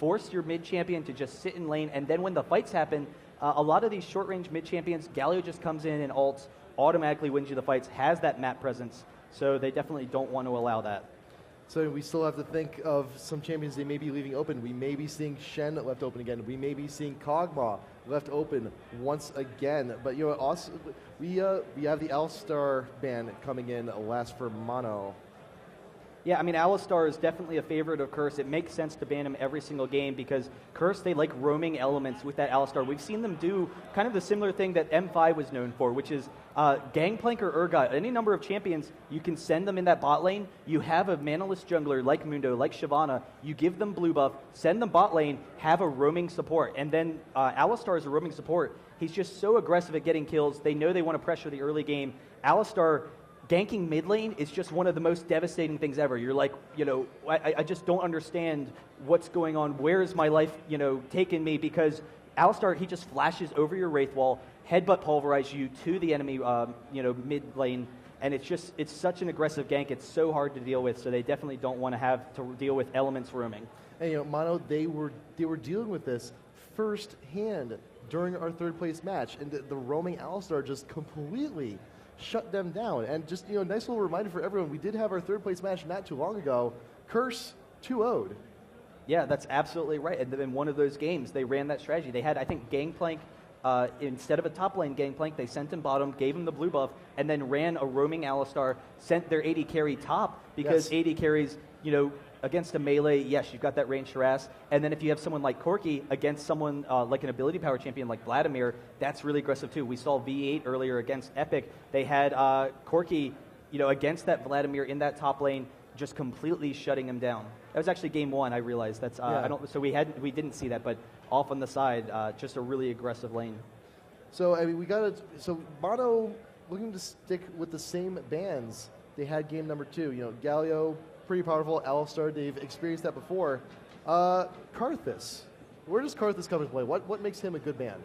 force your mid champion to just sit in lane, and then when the fights happen, a lot of these short range mid champions, Galio just comes in and ults, automatically wins you the fights, has that map presence, so they definitely don't want to allow that. So we still have to think of some champions they may be leaving open. We may be seeing Shen left open again. We may be seeing Kog'Maw left open once again. But also we have the Alistar ban coming in last for Mono. Yeah, I mean, Alistar is definitely a favorite of Curse. It makes sense to ban him every single game because Curse, they like roaming elements with that Alistar. We've seen them do kind of the similar thing that M5 was known for, which is Gangplank or Urgot. Any number of champions, you can send them in that bot lane. You have a manaless jungler like Mundo, like Shyvana. You give them blue buff, send them bot lane, have a roaming support. And then Alistar is a roaming support. He's just so aggressive at getting kills. They know they want to pressure the early game. Alistar ganking mid lane is just one of the most devastating things ever. You're like, I just don't understand what's going on. Where is my life, taking me? Because Alistar, he just flashes over your Wraith Wall, headbutt pulverize you to the enemy, mid lane, and it's such an aggressive gank. It's so hard to deal with. So they definitely don't want to have to deal with elements roaming. And Mono, they were dealing with this firsthand during our third place match, and the roaming Alistar just completely shut them down. And just, nice little reminder for everyone, we did have our third place match not too long ago. Curse 2-0'd. Yeah, that's absolutely right. And in one of those games, they ran that strategy. They had, I think, Gangplank, instead of a top lane Gangplank, they sent him bottom, gave him the blue buff, and then ran a roaming Alistar, sent their AD carry top, because AD carries, against a melee, yes, you've got that ranged harass. And then if you have someone like Corki against someone like an ability power champion like Vladimir, that's really aggressive too. We saw V8 earlier against Epic. They had Corki, against that Vladimir in that top lane, just completely shutting him down. That was actually game one, I realized. That's so we didn't see that, but off on the side, just a really aggressive lane. So Mono looking to stick with the same bans they had game number 2. Galio, pretty powerful. Alistar, they've experienced that before. Karthus. Where does Karthus come into play? What makes him a good ban?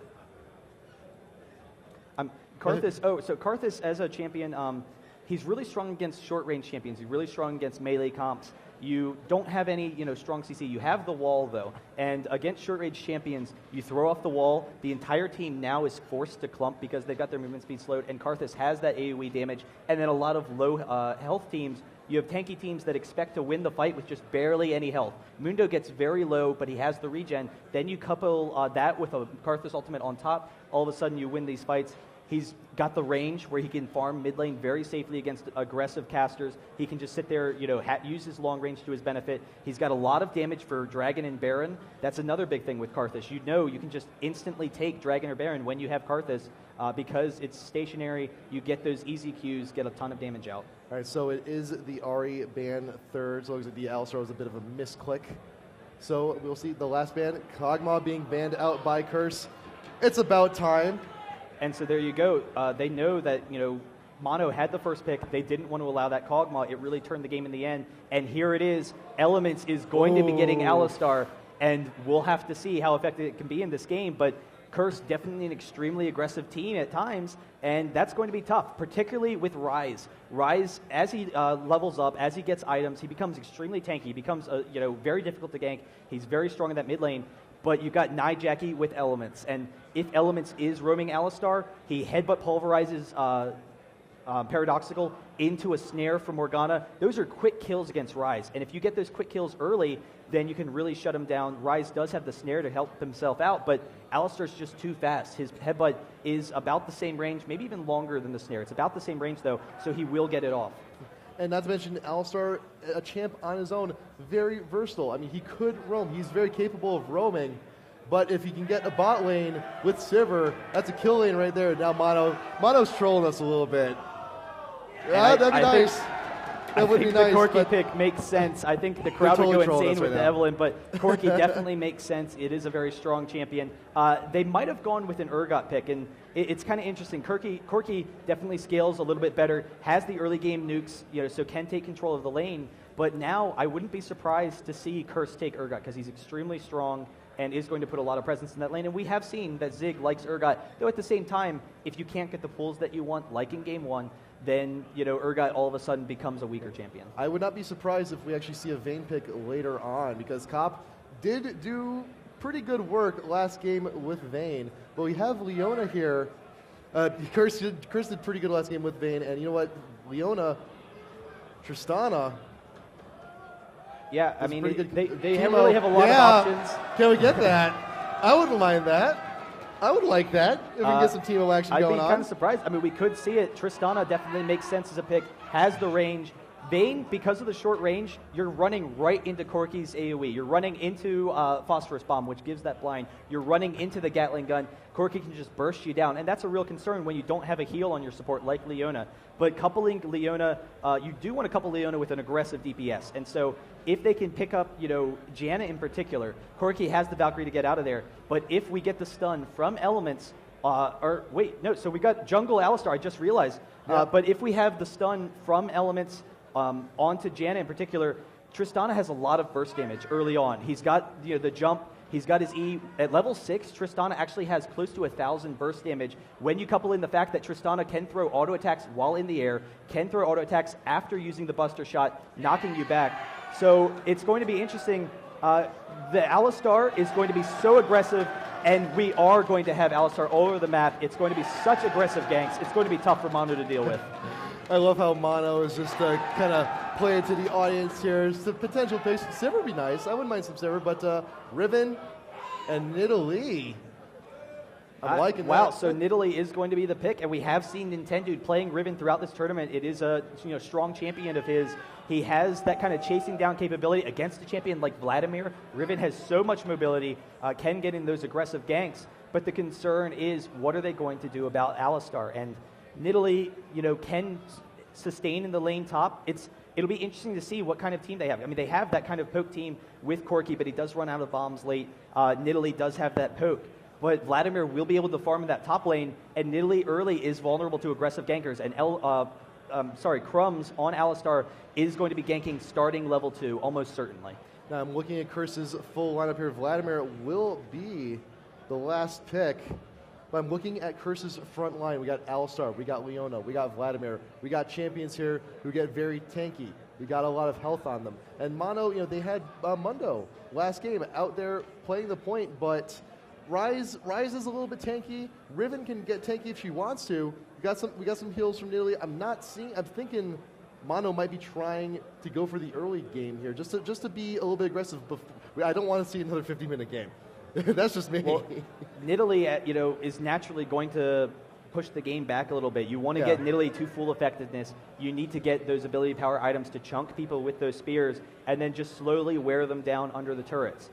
Karthus as a champion, he's really strong against short-range champions. He's really strong against melee comps. You don't have any, strong CC. You have the wall, though. And against short-range champions, you throw off the wall. The entire team now is forced to clump because they've got their movement speed slowed, and Karthus has that AoE damage. And then a lot of low health teams, you have tanky teams that expect to win the fight with just barely any health. Mundo gets very low, but he has the regen. Then you couple that with a Karthus ultimate on top. All of a sudden, you win these fights. He's got the range where he can farm mid lane very safely against aggressive casters. He can just sit there, use his long range to his benefit. He's got a lot of damage for Dragon and Baron. That's another big thing with Karthus. You can just instantly take Dragon or Baron when you have Karthus because it's stationary. You get those easy Qs, get a ton of damage out. All right, so it is the Ahri ban third. So it looks like the Alistar was a bit of a misclick. So we'll see the last ban, Kog'Maw being banned out by Curse. It's about time. And so there you go. They know that, Mono had the first pick. They didn't want to allow that Kog'Maw. It really turned the game in the end. And here it is. Elements is going to be getting Alistar, and we'll have to see how effective it can be in this game. But Curse, definitely an extremely aggressive team at times, and that's going to be tough, particularly with Ryze. Ryze, as he levels up, as he gets items, he becomes extremely tanky. He becomes very difficult to gank. He's very strong in that mid lane. But you've got Nijaki with Elements, and if Elements is roaming Alistar, he headbutt pulverizes Paradoxical into a snare for Morgana. Those are quick kills against Ryze, and if you get those quick kills early, then you can really shut him down. Ryze does have the snare to help himself out, but Alistar's just too fast. His headbutt is about the same range, maybe even longer than the snare. It's about the same range, though, so he will get it off. And not to mention, Alistar, a champ on his own, very versatile. I mean, he could roam. He's very capable of roaming. But if he can get a bot lane with Sivir, that's a kill lane right there. Now Mono's trolling us a little bit. That'd be nice. That would be nice. The Corki pick makes sense. I think the crowd would go insane with the Evelyn, but Corki definitely makes sense. It is a very strong champion. They might have gone with an Urgot pick, and it's kind of interesting. Corki definitely scales a little bit better, has the early game nukes, so can take control of the lane. But now I wouldn't be surprised to see Curse take Urgot because he's extremely strong and is going to put a lot of presence in that lane. And we have seen that Zig likes Urgot, though at the same time, if you can't get the pulls that you want, like in game one, then Urgot all of a sudden becomes a weaker champion. I would not be surprised if we actually see a Vayne pick later on, because Cop did do pretty good work last game with Vayne, but we have Leona here. Curse did pretty good last game with Vayne, and you know what? Leona, Tristana. Yeah, I mean, they Teemo. really have a lot of options. Can we get that? I wouldn't mind that. I would like that if we can get some Teemo action going on. I'd be kind of surprised. I mean, we could see it. Tristana definitely makes sense as a pick, has the range. Vayne, because of the short range, you're running right into Corki's AoE. You're running into Phosphorus Bomb, which gives that blind. You're running into the Gatling gun. Corki can just burst you down, and that's a real concern when you don't have a heal on your support like Leona. But coupling Leona, you do want to couple Leona with an aggressive DPS, and so if they can pick up, Janna in particular, Corki has the Valkyrie to get out of there. But if we get the stun from elements, so we got Jungle Alistar, I just realized. Yeah. But if we have the stun from elements onto Janna in particular, Tristana has a lot of burst damage early on. He's got the jump. He's got his E. At level 6, Tristana actually has close to 1,000 burst damage when you couple in the fact that Tristana can throw auto attacks while in the air, can throw auto attacks after using the Buster Shot, knocking you back. So it's going to be interesting. The Alistar is going to be so aggressive, and we are going to have Alistar all over the map. It's going to be such aggressive ganks. It's going to be tough for Mono to deal with. I love how Mono is just kind of playing to the audience here. Some potential picks. Sivir would be nice. I wouldn't mind some Sivir, but Riven and Nidalee. I'm liking that. Wow, so Nidalee is going to be the pick, and we have seen Nintendo playing Riven throughout this tournament. It is a strong champion of his. He has that kind of chasing down capability against a champion like Vladimir. Riven has so much mobility, can get in those aggressive ganks, but the concern is what are they going to do about Alistar? And Nidalee, can sustain in the lane top. It'll be interesting to see what kind of team they have. I mean, they have that kind of poke team with Corki, but he does run out of bombs late. Nidalee does have that poke. But Vladimir will be able to farm in that top lane, and Nidalee early is vulnerable to aggressive gankers. And Crumbs on Alistar is going to be ganking starting level 2, almost certainly. Now I'm looking at Curse's full lineup here. Vladimir will be the last pick. But I'm looking at Curse's front line. We got Alistar, we got Leona, we got Vladimir. We got champions here who get very tanky. We got a lot of health on them. And Mono, they had Mundo last game out there playing the point, but Rise is a little bit tanky. Riven can get tanky if she wants to. We got some heals from Nidalee. I'm thinking Mono might be trying to go for the early game here, just to be a little bit aggressive. I don't want to see another 50-minute game. That's just me. Well, Nidalee, is naturally going to push the game back a little bit. You want to get Nidalee to full effectiveness. You need to get those ability power items to chunk people with those spears, and then just slowly wear them down under the turrets.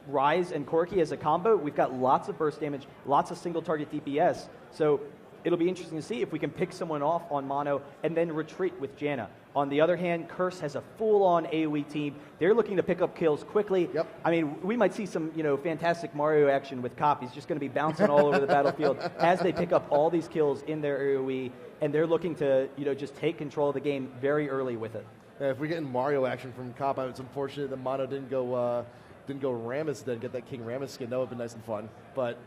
Rise and Corki as a combo, we've got lots of burst damage, lots of single target DPS. So it'll be interesting to see if we can pick someone off on Mono and then retreat with Janna. On the other hand, Curse has a full-on AoE team. They're looking to pick up kills quickly. Yep. I mean, we might see some, fantastic Mario action with Cop. He's just going to be bouncing all over the battlefield as they pick up all these kills in their AoE, and they're looking to, just take control of the game very early with it. If we're getting Mario action from Cop, it's unfortunate that Mono didn't go Rammus then, get that King Rammus skin. That would have been nice and fun. But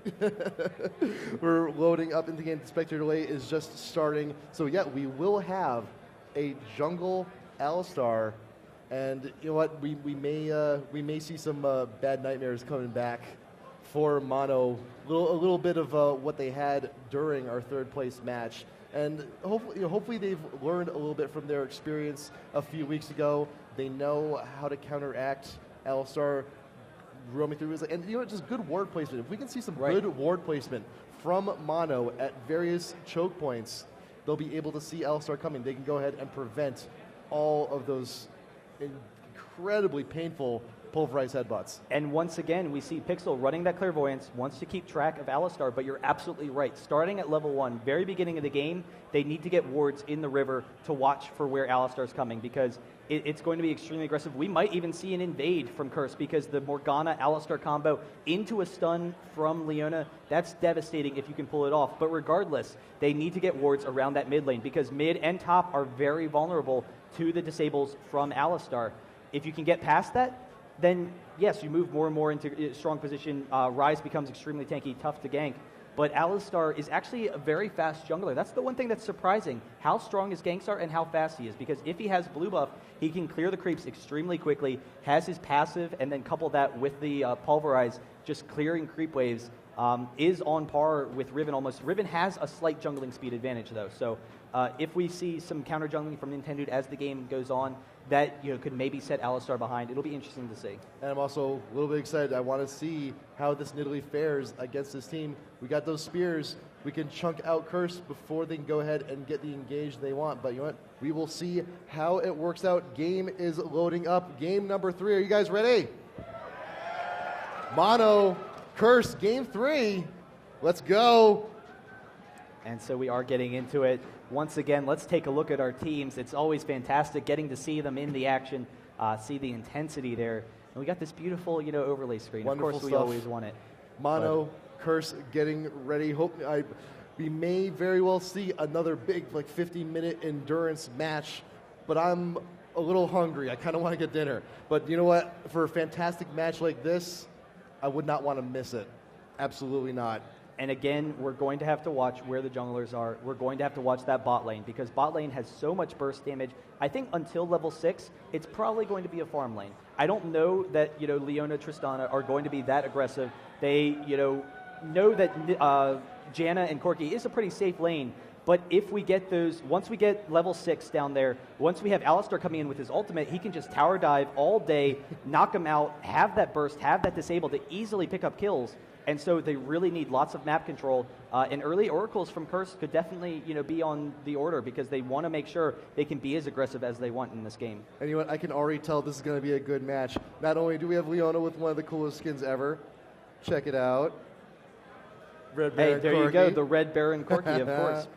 we're loading up into the game. The spectator delay is just starting. So yeah, we will have a jungle Alistar, and you know what? We may see some bad nightmares coming back for Mono. A little bit of what they had during our third place match. And hopefully they've learned a little bit from their experience a few weeks ago. They know how to counteract Alistar roaming through, and just good ward placement. If we can see some good ward placement from Mono at various choke points, they'll be able to see Alistar coming. They can go ahead and prevent all of those incredibly painful pulverized headbutts. And once again, we see Pixel running that clairvoyance, wants to keep track of Alistar, but you're absolutely right. Starting at level 1, very beginning of the game, they need to get wards in the river to watch for where Alistar's coming, because it's going to be extremely aggressive. We might even see an invade from Curse, because the Morgana-Alistar combo into a stun from Leona, that's devastating if you can pull it off. But regardless, they need to get wards around that mid lane, because mid and top are very vulnerable to the disables from Alistar. If you can get past that, then yes, you move more and more into a strong position. Rise becomes extremely tanky, tough to gank. but Alistar is actually a very fast jungler. That's the one thing that's surprising, how strong his ganks are and how fast he is, because if he has blue buff, he can clear the creeps extremely quickly, has his passive, and then couple that with the Pulverize, just clearing creep waves, is on par with Riven almost. Riven has a slight jungling speed advantage though, so if we see some counter jungling from Nintendo as the game goes on, that could maybe set Alistar behind. It'll be interesting to see. And I'm also a little bit excited. I want to see how this Nidalee fares against this team. We got those spears. We can chunk out Curse before they can go ahead and get the engage they want. But you know what? We will see how it works out. Game is loading up. Game number 3. Are you guys ready? Mono, Curse, game 3. Let's go. And so we are getting into it. Once again, let's take a look at our teams. It's always fantastic getting to see them in the action, see the intensity there. And we got this beautiful, overlay screen. Wonderful of course, we stuff. always want it. Mono, Curse getting ready. We may very well see another big, 50-minute endurance match, but I'm a little hungry. I kind of want to get dinner. But you know what? For a fantastic match like this, I would not want to miss it. Absolutely not. And again, we're going to have to watch where the junglers are. We're going to have to watch that bot lane because bot lane has so much burst damage. I think until level 6, it's probably going to be a farm lane. I don't know that, Leona, Tristana are going to be that aggressive. They, know that Janna and Corki is a pretty safe lane. But if we get those, once we get level 6 down there, once we have Alistar coming in with his ultimate, he can just tower dive all day, knock him out, have that burst, have that disabled to easily pick up kills. And so they really need lots of map control. And early oracles from Curse could definitely, be on the order because they want to make sure they can be as aggressive as they want in this game. And you know what? I can already tell this is going to be a good match. Not only do we have Leona with one of the coolest skins ever. Check it out. Red Baron Hey, there Corki. you go. The Red Baron Corki, of course.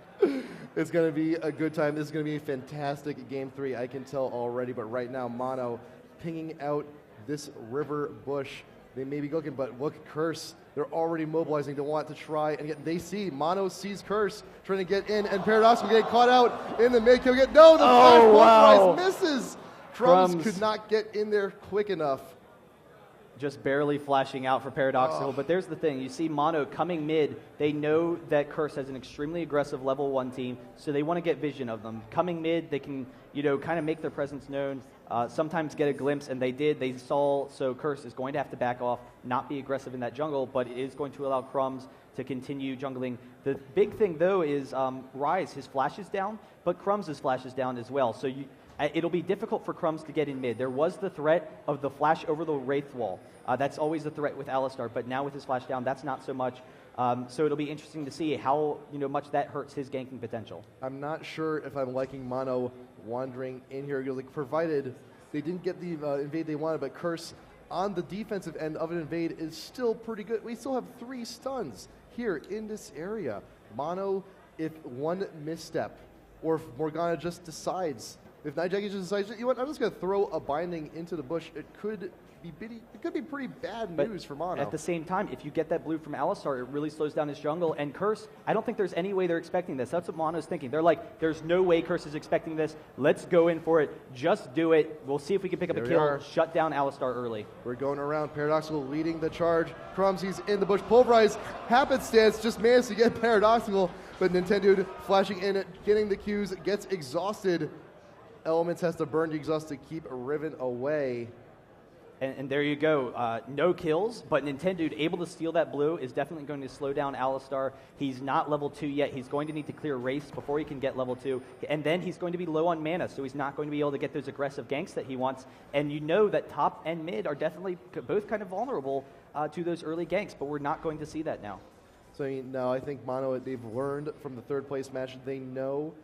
It's going to be a good time. This is going to be a fantastic game 3. I can tell already. But right now, Mono pinging out this river bush. They may be looking, but look, Curse. They're already mobilizing to want to try and get. They see Mono sees Curse trying to get in, and Paradox will get caught out in the mid. He'll get no. The flash misses. Crumbs could not get in there quick enough. Just barely flashing out for Paradoxical. But there's the thing. You see Mono coming mid. They know that Curse has an extremely aggressive level 1 team, so they want to get vision of them. Coming mid, they can, kind of make their presence known. Sometimes get a glimpse, and they did. They saw, so Curse is going to have to back off, not be aggressive in that jungle, but it is going to allow Crumbs to continue jungling. The big thing, though, is Rise, his flash is down, but Crumbs' flash is down as well. So it'll be difficult for Crumbs to get in mid. There was the threat of the flash over the Wraith wall. That's always a threat with Alistar, but now with his flash down, that's not so much. So it'll be interesting to see how much that hurts his ganking potential. I'm not sure if I'm liking Mono wandering in here. Provided they didn't get the invade they wanted, but Curse on the defensive end of an invade is still pretty good. We still have 3 stuns here in this area. Mono, if one misstep, or if Morgana just decides, if Nightjacket just decides, you know what, I'm just going to throw a binding into the bush, it could be pretty bad news for Mono. At the same time, if you get that blue from Alistar, it really slows down his jungle. And Curse, I don't think there's any way they're expecting this. That's what Mono's thinking. They're like, there's no way Curse is expecting this. Let's go in for it. Just do it. We'll see if we can pick up a kill. Shut down Alistar early. We're going around. Paradoxical leading the charge. Crumbs, he's in the bush. Pulverize, happenstance, just managed to get Paradoxical. But Nintendo flashing in, getting the Qs, gets exhausted. Elements has to burn the exhaust to keep Riven away. And there you go. No kills, but Nintendo able to steal that blue is definitely going to slow down Alistar. He's not level 2 yet. He's going to need to clear Wraiths before he can get level 2. And then he's going to be low on mana, so he's not going to be able to get those aggressive ganks that he wants. And you know that top and mid are definitely both kind of vulnerable to those early ganks, but we're not going to see that now. So now I think Mono, they've learned from the 3rd place match. They know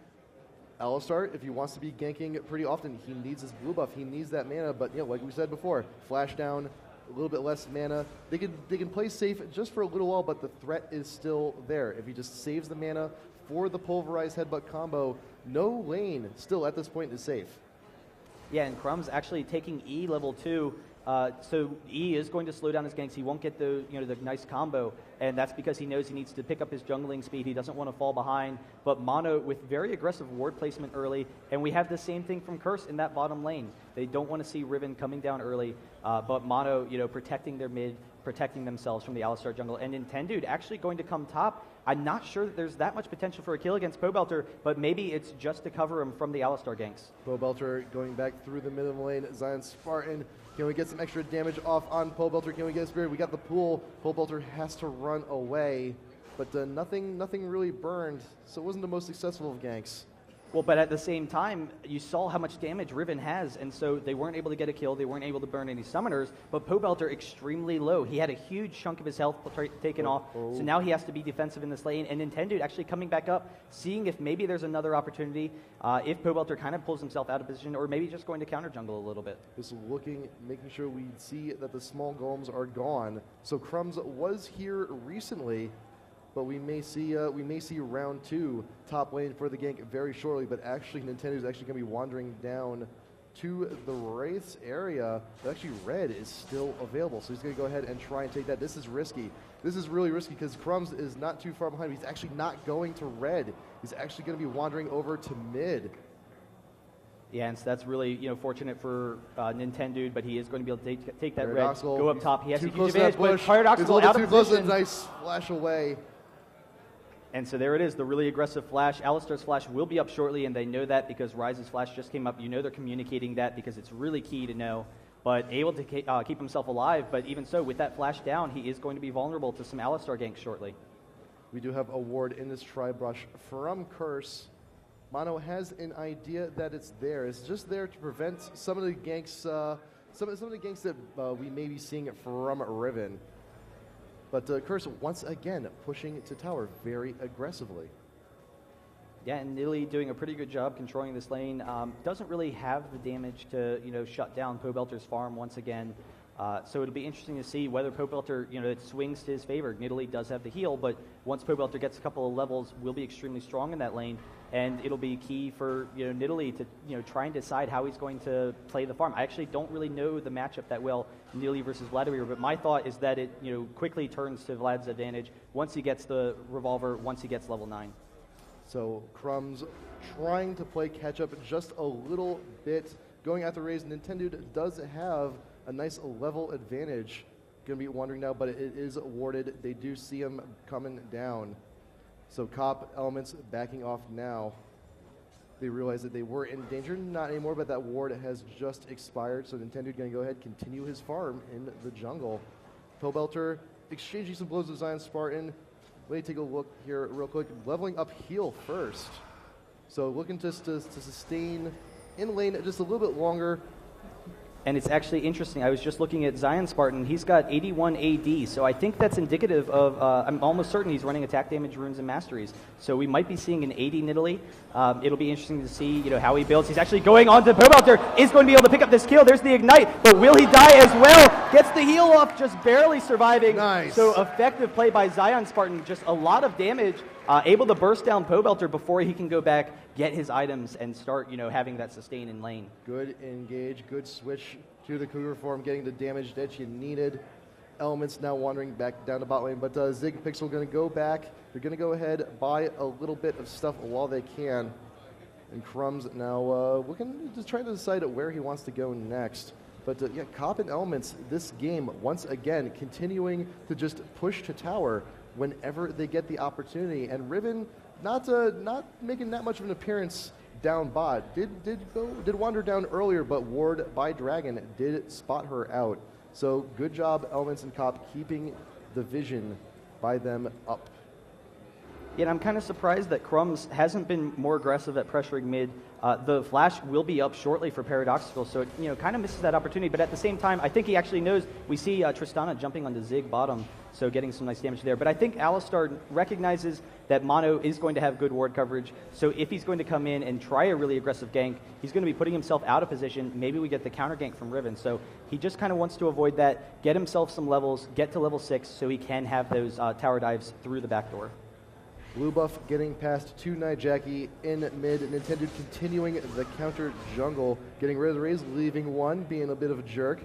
Alistar, if he wants to be ganking pretty often, he needs his blue buff. He needs that mana, but like we said before, flash down, a little bit less mana. They can play safe just for a little while, but the threat is still there. If he just saves the mana for the pulverized headbutt combo, no lane still at this point is safe. Yeah, and Crumbs actually taking E level 2 So E is going to slow down his ganks. He won't get the the nice combo, and that's because he knows he needs to pick up his jungling speed. He doesn't want to fall behind. But Mono with very aggressive ward placement early, and we have the same thing from Curse in that bottom lane. They don't want to see Riven coming down early, but Mono protecting their mid, protecting themselves from the Alistar jungle, and Nintendude actually going to come top. I'm not sure that there's that much potential for a kill against Pobelter, but maybe it's just to cover him from the Alistar ganks. Pobelter going back through the middle lane. Zion Spartan, can we get some extra damage off on Pobelter? Can we get a Spirit? We got the pool. Pobelter has to run away, but nothing really burned, so it wasn't the most successful of ganks. Well, but at the same time, you saw how much damage Riven has, and so they weren't able to get a kill. They weren't able to burn any summoners, but Pobelter extremely low. He had a huge chunk of his health taken off, so now he has to be defensive in this lane. And Nintendude actually coming back up, seeing if maybe there's another opportunity, if Pobelter kind of pulls himself out of position, or maybe just going to counter jungle a little bit. Just looking, making sure we see that the small golems are gone. So Crumbs was here recently, but we may see round 2 top lane for the gank very shortly. But actually, Nintendo's actually going to be wandering down to the Wraiths area. But actually, Red is still available, so he's going to go ahead and try and take that. This is risky. This is really risky because Crumbs is not too far behind. He's actually not going to Red. He's actually going to be wandering over to mid. Yeah, and so that's really fortunate for Nintendude, but he is going to be able to take that red, Paradoxical, go up top. He has a too huge close to that advantage, but bush. Paradoxical out of Too close, a position. nice flash away. And so there it is, the really aggressive flash. Alistar's flash will be up shortly, and they know that because Ryze's flash just came up. They're communicating that because it's really key to know. But able to keep himself alive, but even so, with that flash down, he is going to be vulnerable to some Alistar ganks shortly. We do have a ward in this tri-brush from Curse. Mono has an idea that it's there. It's just there to prevent some of the ganks, some of the ganks that we may be seeing from Riven. But Curse once again pushing to tower very aggressively. Yeah, and Nidalee doing a pretty good job controlling this lane. Doesn't really have the damage to shut down Pobelter's farm once again. So it'll be interesting to see whether Pobelter it swings to his favor. Nidalee does have the heal, but once Pobelter gets a couple of levels, will be extremely strong in that lane, and it'll be key for Nidalee to try and decide how he's going to play the farm. I actually don't really know the matchup that well, Nidalee versus Vladimir, but my thought is that it quickly turns to Vlad's advantage once he gets the revolver, once he gets level 9. So Crumbs trying to play catch up just a little bit, going after Raze. Nintendo does have a nice level advantage. Going to be wandering now, but it is warded. They do see him coming down. So Cop Elements backing off now. They realize that they were in danger, not anymore, but that ward has just expired. So Nintendo going to go ahead and continue his farm in the jungle. Pobelter exchanging some blows with Zion Spartan. Let me take a look here real quick. Leveling up heal first. So looking just to sustain in lane just a little bit longer. And it's actually interesting. I was just looking at Zion Spartan. He's got 81 AD, so I think that's indicative of, I'm almost certain he's running attack damage, runes, and masteries. So we might be seeing an 80 Nidalee. It'll be interesting to see how he builds. He's actually going on to Pobelter, is going to be able to pick up this kill. There's the Ignite, but will he die as well? Gets the heal off, just barely surviving. Nice. So effective play by Zion Spartan, just a lot of damage. Able to burst down Pobelter before he can go back, get his items, and start having that sustain in lane. Good engage, good switch to the Cougar form, getting the damage that you needed. Elements now wandering back down to bot lane, but Zig and Pixel going to go back. They're going to go ahead, buy a little bit of stuff while they can. And Crumbs now looking to try to decide where he wants to go next. But yeah, Cop and Elements this game, once again, continuing to just push to tower whenever they get the opportunity. And Riven not making that much of an appearance down bot. Did wander down earlier, but ward by Dragon did spot her out. So good job, Elements and Cop, keeping the vision by them up. Yeah, and I'm kind of surprised that Crumbs hasn't been more aggressive at pressuring mid. The flash will be up shortly for Paradoxical, so it kind of misses that opportunity. But at the same time, I think he actually knows. We see Tristana jumping onto Zig bottom, so getting some nice damage there. But I think Alistar recognizes that Mono is going to have good ward coverage. So if he's going to come in and try a really aggressive gank, he's going to be putting himself out of position. Maybe we get the counter gank from Riven. So he just kind of wants to avoid that, get himself some levels, get to level 6, so he can have those tower dives through the back door. Blue buff getting past 2 Nijaki in mid. Nintendo continuing the counter jungle, getting rid of the Raze, leaving one, being a bit of a jerk.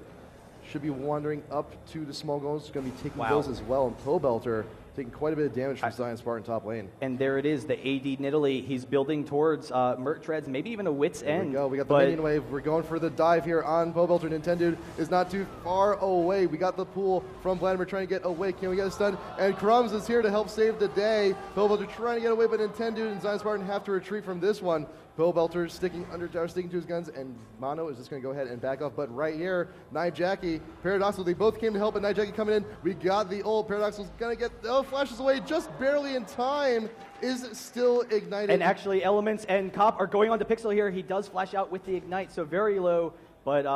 should be wandering up to the small goals. Going to be taking Wow. those as well. And Pobelter taking quite a bit of damage from Zion Spartan top lane. And there it is, the AD Nidalee. He's building towards Mert Treads, maybe even a Wit's There End. we go. We got the minion wave. We're going for the dive here on Pobelter. Nintendo is not too far away. We got the pool from Vladimir trying to get away. Can we get a stun? And Crumbs is here to help save the day. Pobelter trying to get away, but Nintendo and Zion Spartan have to retreat from this one. Pobelter sticking under tower, sticking to his guns, and Mono is just going to go ahead and back off. But right here, Nijaki, Paradoxical, they both came to help, but Nijaki coming in. We got the ult. Paradoxical's going to get, flashes away just barely in time, is still ignited. And actually, Elements and Cop are going on to Pixel here. He does flash out with the Ignite, so very low, but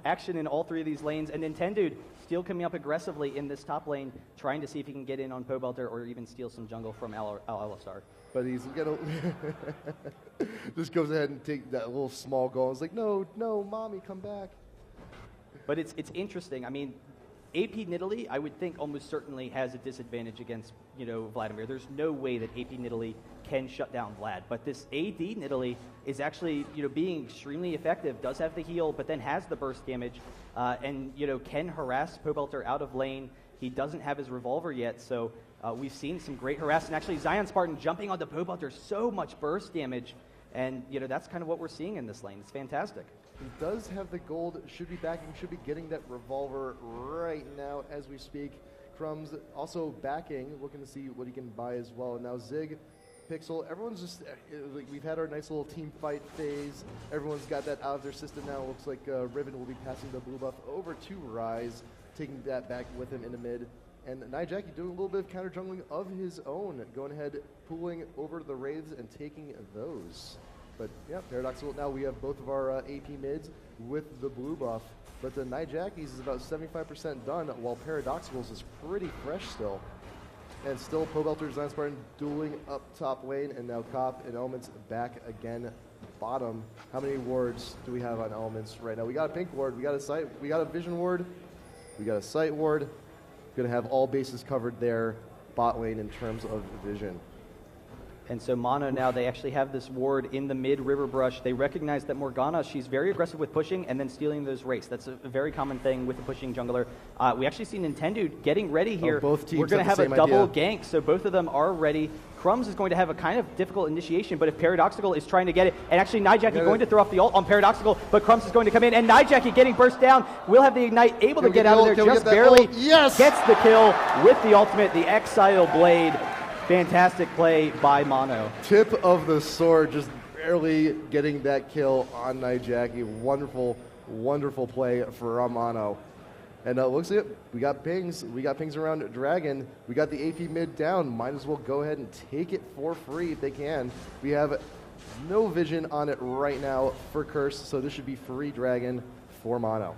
action in all three of these lanes. And Nintendo still coming up aggressively in this top lane, trying to see if he can get in on Pobelter or even steal some jungle from Alistar. But he's going to just goes ahead and take that little small goal. It's like, no, mommy, come back. But it's interesting. I mean, AP Nidalee, I would think almost certainly has a disadvantage against, Vladimir. There's no way that AP Nidalee can shut down Vlad. But this AD Nidalee is actually, being extremely effective, does have the heal, but then has the burst damage, and, can harass Pobelter out of lane. He doesn't have his revolver yet, so we've seen some great harass. And actually, Zion Spartan jumping onto Pobelter, so much burst damage. And, that's kind of what we're seeing in this lane. It's fantastic. He does have the gold, should be backing, should be getting that revolver right now as we speak. Crumbs also backing, looking to see what he can buy as well. And now Zig, Pixel, everyone's just, we've had our nice little team fight phase. Everyone's got that out of their system now. Looks like Riven will be passing the blue buff over to Rise, taking that back with him in the mid. And Nijaki doing a little bit of counter jungling of his own, going ahead, pulling over the Wraiths and taking those. But yeah, Paradoxical, now we have both of our AP mids with the blue buff. But the Nijaki's is about 75% done, while Paradoxical's is pretty fresh still. And still Pobelter, Zion Spartan dueling up top lane, and now Cop and Elements back again bottom. How many wards do we have on Elements right now? We got a pink ward, we got a sight, we got a vision ward, we got a sight ward. Gonna have all bases covered there, bot lane in terms of vision. And so Mono now, they actually have this ward in the mid river brush. They recognize that Morgana, she's very aggressive with pushing and then stealing those wraiths. That's a very common thing with the pushing jungler. We actually see Nintendo getting ready here. Both teams We're going to have have the a same double idea. gank, so both of them are ready. Crumbs is going to have a kind of difficult initiation, but if Paradoxical is trying to get it, and actually Nijaki going to throw off the ult on Paradoxical, but Crumbs is going to come in, and Nijaki getting burst down, will have the Ignite, able to get out of there just barely. Yes! Gets the kill with the ultimate, the Exile Blade. Fantastic play by Mono. Tip of the sword, just barely getting that kill on Nijaki. Wonderful, wonderful play for Mono. And looks like it. We got pings. We got pings around Dragon. We got the AP mid down. Might as well go ahead and take it for free if they can. We have no vision on it right now for Curse, so this should be free Dragon for Mono.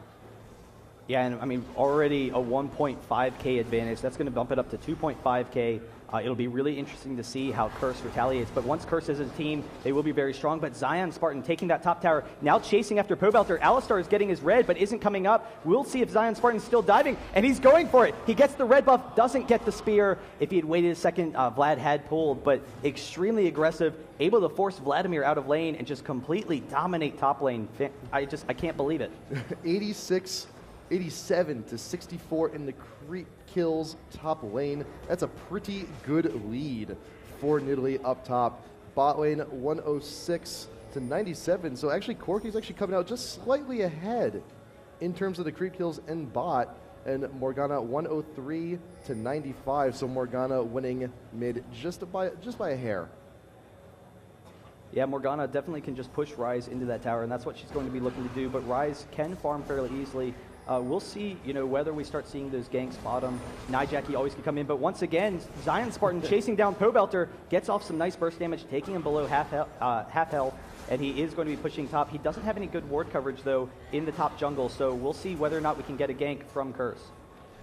Yeah, and I mean, already a 1.5k advantage. That's going to bump it up to 2.5k. It'll be really interesting to see how Curse retaliates. But once Curse is a team, they will be very strong. But Zion Spartan taking that top tower, now chasing after Pobelter. Alistar is getting his red, but isn't coming up. We'll see if Zion Spartan's still diving, and he's going for it. He gets the red buff, doesn't get the spear. If he had waited a second, Vlad had pulled, but extremely aggressive, able to force Vladimir out of lane and just completely dominate top lane. I can't believe it. 87 to 64 in the creep kills top lane. That's a pretty good lead for Nidalee up top. Bot lane 106 to 97. So actually Corky's actually coming out just slightly ahead in terms of the creep kills in bot. And Morgana 103 to 95. So Morgana winning mid just by a hair. Yeah, Morgana definitely can just push Rise into that tower, and that's what she's going to be looking to do. But Rise can farm fairly easily. We'll see, whether we start seeing those ganks bottom. Nijaki always can come in, but once again, Zion Spartan chasing down Pobelter, gets off some nice burst damage, taking him below half health, and he is going to be pushing top. He doesn't have any good ward coverage, though, in the top jungle, so we'll see whether or not we can get a gank from Curse.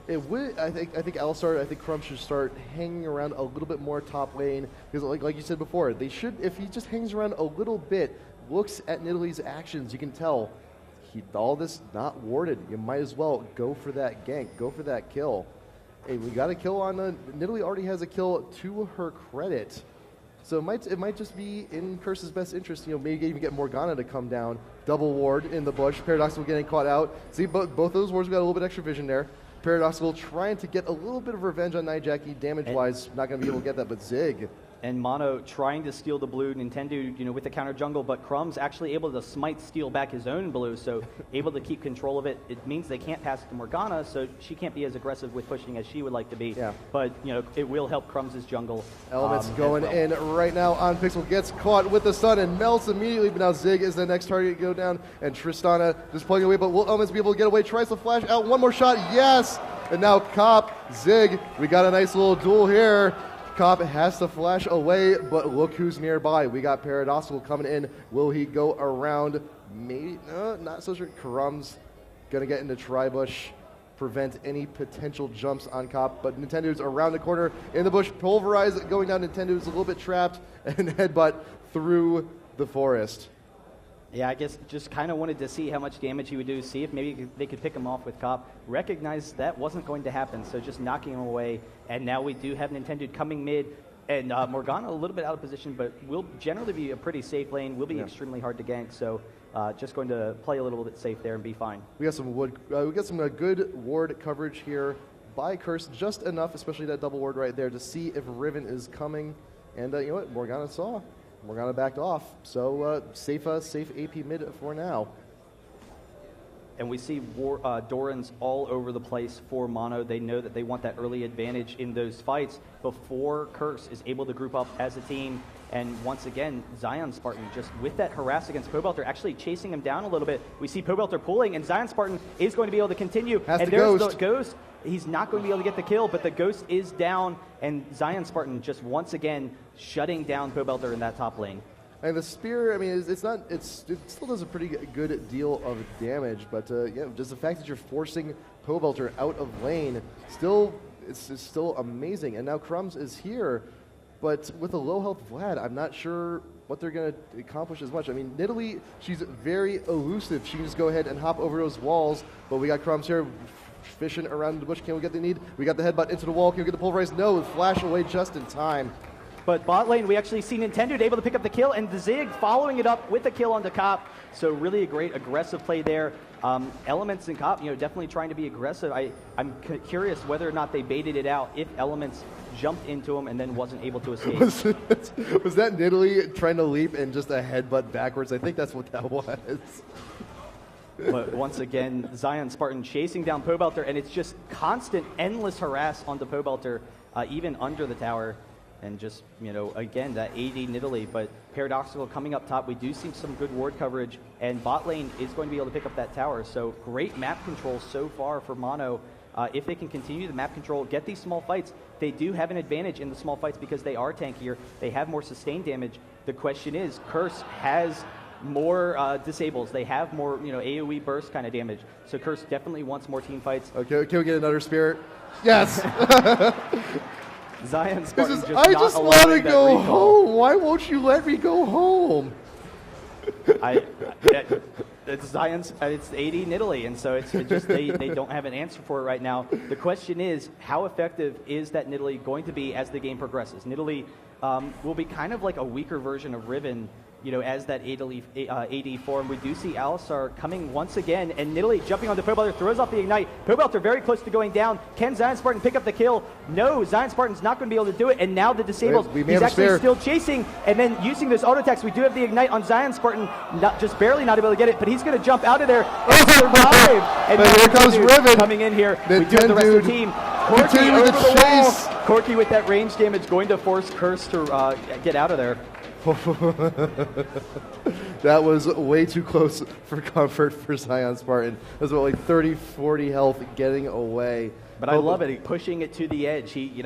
It would, I think Alistar, I think Crumb should start hanging around a little bit more top lane, because like you said before, they should, if he just hangs around a little bit, looks at Nidalee's actions, you can tell, all this not warded. You might as well go for that gank, go for that kill. Hey, we got a kill on Nidalee already has a kill to her credit. So it might just be in Curse's best interest, maybe even get Morgana to come down, double ward in the bush, Paradoxical getting caught out. See, both those wards got a little bit extra vision there. Paradoxical trying to get a little bit of revenge on Nijaki, damage-wise, not going to be able to get that, but Zig. And Mono trying to steal the blue, Nintendo, with the counter jungle, but Crumb's actually able to smite steal back his own blue, so able to keep control of it. It means they can't pass it to Morgana, so she can't be as aggressive with pushing as she would like to be. Yeah. But, it will help Crumb's jungle. Elements going in right now on Pixel, gets caught with the stun and melts immediately, but now Zig is the next target to go down, and Tristana just plugging away, but will Elements be able to get away? Tries to flash out, one more shot, yes! And now Cop, Zig, we got a nice little duel here. Cop has to flash away, but look who's nearby. We got Paradoxical coming in. Will he go around? Maybe, no, not so sure. Crumb's gonna get into Tribush, prevent any potential jumps on Cop, but Nintendo's around the corner in the bush. Pulverize going down. Nintendo's a little bit trapped, and headbutt through the forest. Yeah, I guess just kind of wanted to see how much damage he would do, see if maybe they could pick him off with Cop. Recognize that wasn't going to happen, so just knocking him away. And now we do have Nintendo coming mid, and Morgana a little bit out of position, but will generally be a pretty safe lane, will be extremely hard to gank, so just going to play a little bit safe there and be fine. We got some good ward coverage here by Curse, just enough, especially that double ward right there, to see if Riven is coming. And you know what, Morgana saw. Morgana backed off, so safe AP mid for now. And we see Dorans all over the place for Mono. They know that they want that early advantage in those fights before Curse is able to group up as a team. And once again, Zion Spartan just with that harass against Pobelter, actually chasing him down a little bit. We see Pobelter pulling, and Zion Spartan is going to be able to continue. And there's the Ghost. He's not going to be able to get the kill, but the Ghost is down, and Zion Spartan just once again shutting down Pobelter in that top lane. And the spear, I mean, it still does a pretty good deal of damage, but yeah, just the fact that you're forcing Pobelter out of lane, it's still amazing. And now Crumbs is here, but with a low health Vlad, I'm not sure what they're going to accomplish as much. I mean, Nidalee, she's very elusive. She can just go ahead and hop over those walls, but we got Crumbs here fishing around the bush. Can we get the need? We got the headbutt into the wall. Can we get the pulverize? No, flash away just in time. But bot lane, we actually see Nintendo able to pick up the kill, and the Zig following it up with a kill onto Cop. So really a great aggressive play there. Elements and Cop, definitely trying to be aggressive. I'm curious whether or not they baited it out if Elements jumped into him and then wasn't able to escape. Was that Nidalee trying to leap and just a headbutt backwards? I think that's what that was. But once again, Zion Spartan chasing down Pobelter, and it's just constant, endless harass onto Pobelter, even under the tower. And just, again, that AD Nidalee, but Paradoxical coming up top. We do see some good ward coverage, and bot lane is going to be able to pick up that tower. So great map control so far for Mono. If they can continue the map control, get these small fights, they do have an advantage in the small fights because they are tankier. They have more sustained damage. The question is, Curse has more disables. They have more, AoE burst kind of damage. So Curse definitely wants more team fights. Okay, can we get another spirit? Yes! Zion Spartan I just want to go home. Why won't you let me go home? It's Zion's. It's AD Nidalee, and so it's just they don't have an answer for it right now. The question is, how effective is that Nidalee going to be as the game progresses? Nidalee will be kind of like a weaker version of Riven, as that AD form. We do see Alistar coming once again, and Nidalee jumping onto Pobelter, throws off the Ignite. Pobelter very close to going down. Can Zion Spartan pick up the kill? No, Zion Spartan's not going to be able to do it, and now the disables. He's actually still chasing, and then using those auto attacks. We do have the Ignite on Zion Spartan, just barely not able to get it, but he's going to jump out of there and survive. And here comes Riven coming in here. We do have the rest of the team. Corki over the wall. Corki with that range damage going to force Curse to get out of there. That was way too close for comfort for Zion Spartan. That was about like 30, 40 health getting away. But I love it, pushing it to the edge. There